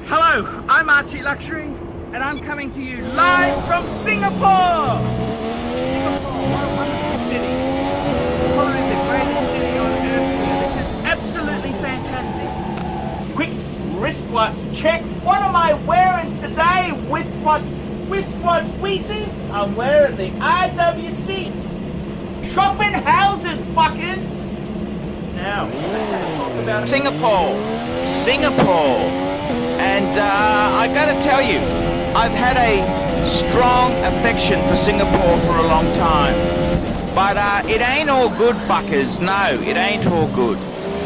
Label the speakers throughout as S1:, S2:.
S1: Hello, I'm Archieluxury, and I'm coming to you live from Singapore! Singapore, what a wonderful city. Probably the greatest city on earth here. This is absolutely fantastic. Quick wristwatch check. What am I wearing today? Wristwatch Weezies? I'm wearing the IWC Schopenhausen, fuckers! Now, let's talk about Singapore. And I gotta tell you, I've had a strong affection for Singapore for a long time. But it ain't all good, fuckers. No, it ain't all good.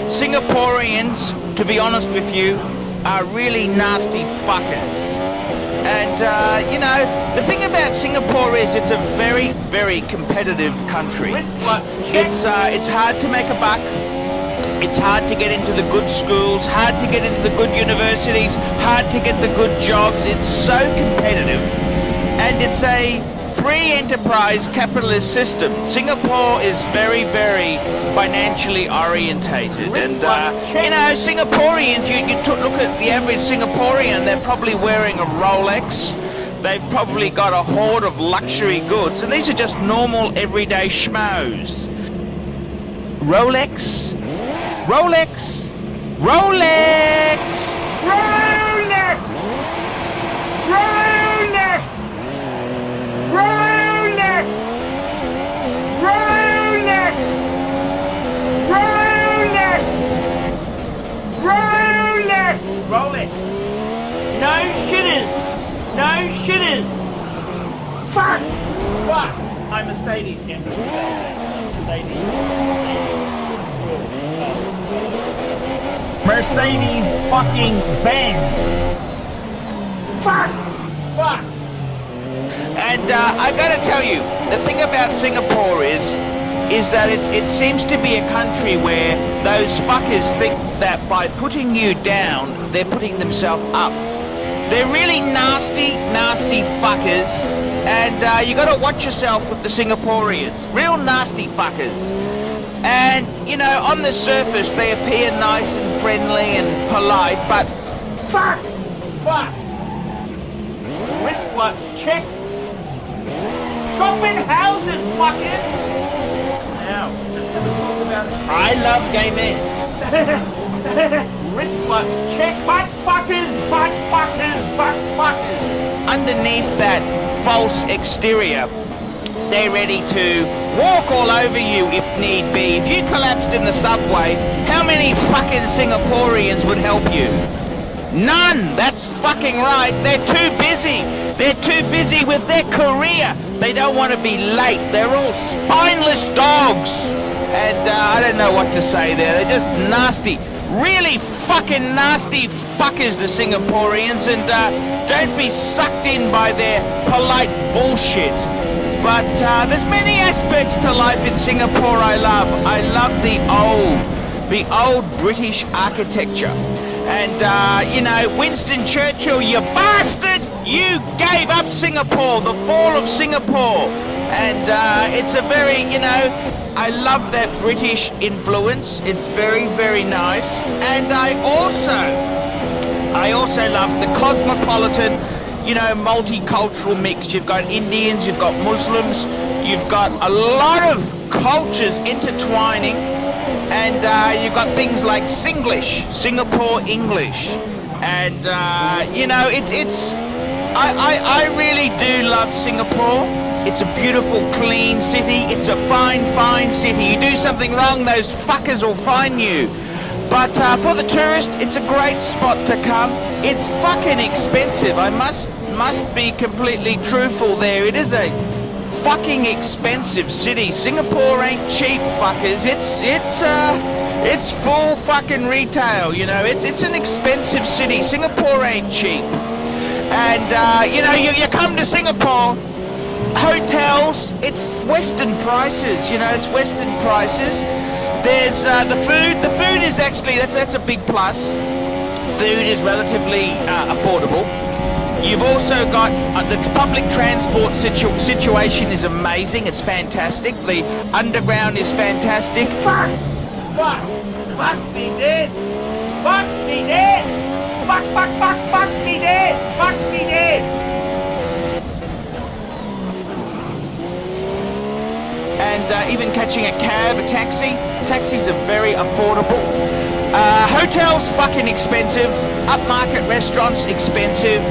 S1: Singaporeans, to be honest with you, are really nasty fuckers. And, you know, the thing about Singapore is it's a very, very competitive country. It's hard to make a buck. It's hard to get into the good schools, hard to get into the good universities, hard to get the good jobs. It's so competitive. And it's a free enterprise capitalist system. Singapore is very, very financially orientated. And, you know, Singaporeans, you look at the average Singaporean, they're probably wearing a Rolex. They've probably got a hoard of luxury goods. And these are just normal, everyday schmoes. Rolex? Rolex! Rolex! Rolex! Rolex! Rolex! Rolex! Rolex! Rolex! Rolex! No shitters! No shitters! Fuck! Fuck! I'm Mercedes, yeah. Mercedes fucking Benz. Fuck! Fuck! And I gotta tell you, the thing about Singapore is that it seems to be a country where those fuckers think that by putting you down, they're putting themselves up. They're really nasty, nasty fuckers, and you gotta watch yourself with the Singaporeans. Real nasty fuckers. And, you know, on the surface, they appear nice and friendly and polite, but... Fuck! Fuck! Wristwatch check. Schopenhausen, fuckers! Now, let's have a talk about it. I love gay men. Wristwatch check. Butt fuckers, butt fuckers, butt fuckers. Underneath that false exterior, they're ready to walk all over you if need be. If you collapsed in the subway, how many fucking Singaporeans would help you? None! That's fucking right. They're too busy. They're too busy with their career. They don't want to be late. They're all spineless dogs. And I don't know what to say there. They're just nasty. Really fucking nasty fuckers, the Singaporeans. And don't be sucked in by their polite bullshit. But there's many aspects to life in Singapore I love. I love the old British architecture. And, you know, Winston Churchill, you bastard! You gave up Singapore, the fall of Singapore. And it's a very, you know, I love that British influence. It's very, very nice. And I also love the cosmopolitan, you know, multicultural mix. You've got Indians, you've got Muslims, you've got a lot of cultures intertwining, and you've got things like Singlish, Singapore English, and you know, I really do love Singapore. It's a beautiful, clean city. It's a fine, fine city. You do something wrong, those fuckers will fine you. But for the tourist, it's a great spot to come. It's fucking expensive. I must be completely truthful there. It is a fucking expensive city. Singapore ain't cheap, fuckers. It's full fucking retail. You know, it's an expensive city. Singapore ain't cheap. And you know, you come to Singapore, hotels. It's Western prices. You know, it's Western prices. There's the food. The food is actually, that's a big plus. Food is relatively affordable. You've also got the public transport situation is amazing. It's fantastic. The underground is fantastic. Fuck me dead. Fuck me dead. fuck me dead, fuck me dead. And even catching a cab, a taxi. Taxis are very affordable. Hotels, fucking expensive. Upmarket restaurants, expensive.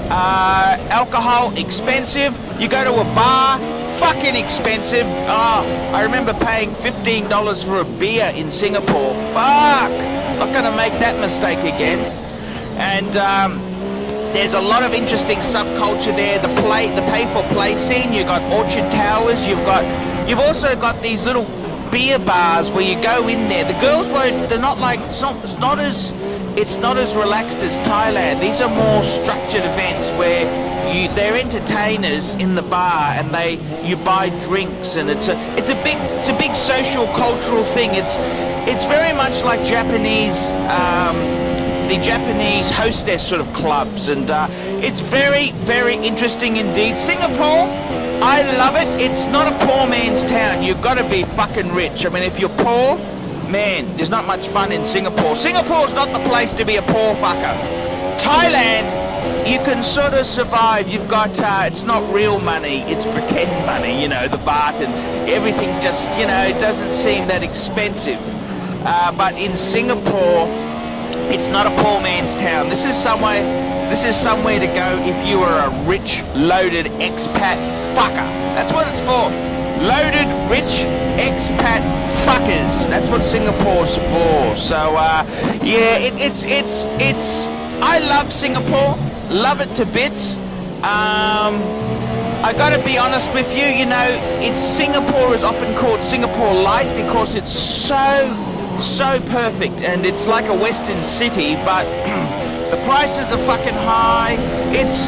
S1: Alcohol, expensive. You go to a bar, fucking expensive. Oh, I remember paying $15 for a beer in Singapore. Fuck! Not gonna make that mistake again. And there's a lot of interesting subculture there. The pay-for-play scene. You've got Orchard Towers. You've also got these little beer bars where you go in there. The girls won't. They're not like. It's not as relaxed as Thailand. These are more structured events where they're entertainers in the bar and you buy drinks, and it's a big social cultural thing. It's very much like Japanese. The Japanese hostess sort of clubs, and it's very, very interesting indeed. Singapore, I love it. It's not a poor man's town. You've got to be fucking rich. I mean, if you're poor, man, there's not much fun in Singapore. Singapore's not the place to be a poor fucker. Thailand, you can sort of survive. You've got, it's not real money, it's pretend money, the baht, and everything just, doesn't seem that expensive. But in Singapore, it's not a poor man's town. This is somewhere to go if you are a rich, loaded expat fucker. That's what it's for. Loaded, rich, expat fuckers. That's what Singapore's for. So, yeah, it's. I love Singapore. Love it to bits. I gotta be honest with you. Singapore is often called Singapore Light because it's so perfect, and it's like a western city, but the prices are fucking high. It's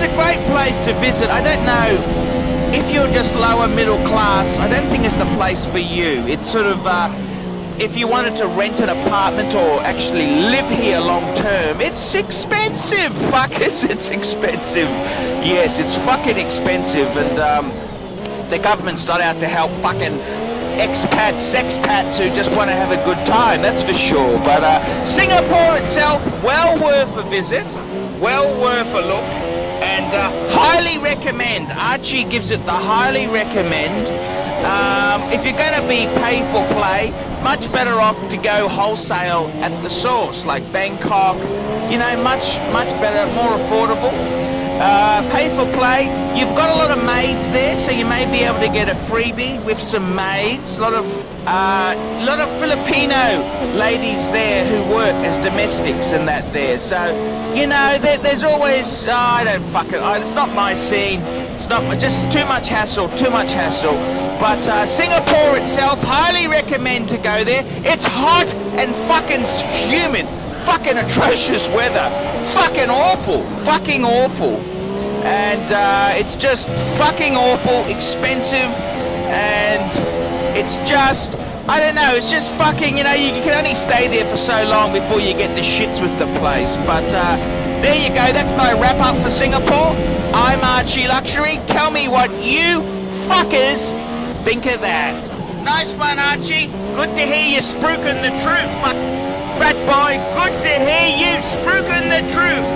S1: a great place to visit. I don't know if you're just lower middle class. I don't think it's the place for you. It's sort of if you wanted to rent an apartment or actually live here long term, it's expensive. Fuckers, it's expensive. Yes, it's fucking expensive, and the government's not out to help fucking expats, sexpats who just want to have a good time, that's for sure. But Singapore itself, well worth a visit, well worth a look, and highly recommend. Archie gives it the highly recommend. If you're going to be pay for play, much better off to go wholesale at the source, like Bangkok, much better, more affordable. Pay for play, you've got a lot of maids there, so you may be able to get a freebie with some maids. A lot of Filipino ladies there who work as domestics and that there. So, there's always, I don't fuck it, it's not my scene. It's not, just too much hassle. But Singapore itself, highly recommend to go there. It's hot and fucking humid. Fucking atrocious weather. Fucking awful. And it's just fucking awful, expensive, and it's just, I don't know, it's just fucking, you can only stay there for so long before you get the shits with the place. But there you go, that's my wrap up for Singapore. I'm Archieluxury. Tell me what you fuckers think of that. Nice one, Archie. Good to hear you spruiking the truth, fat boy. Good to hear you spruiking the truth.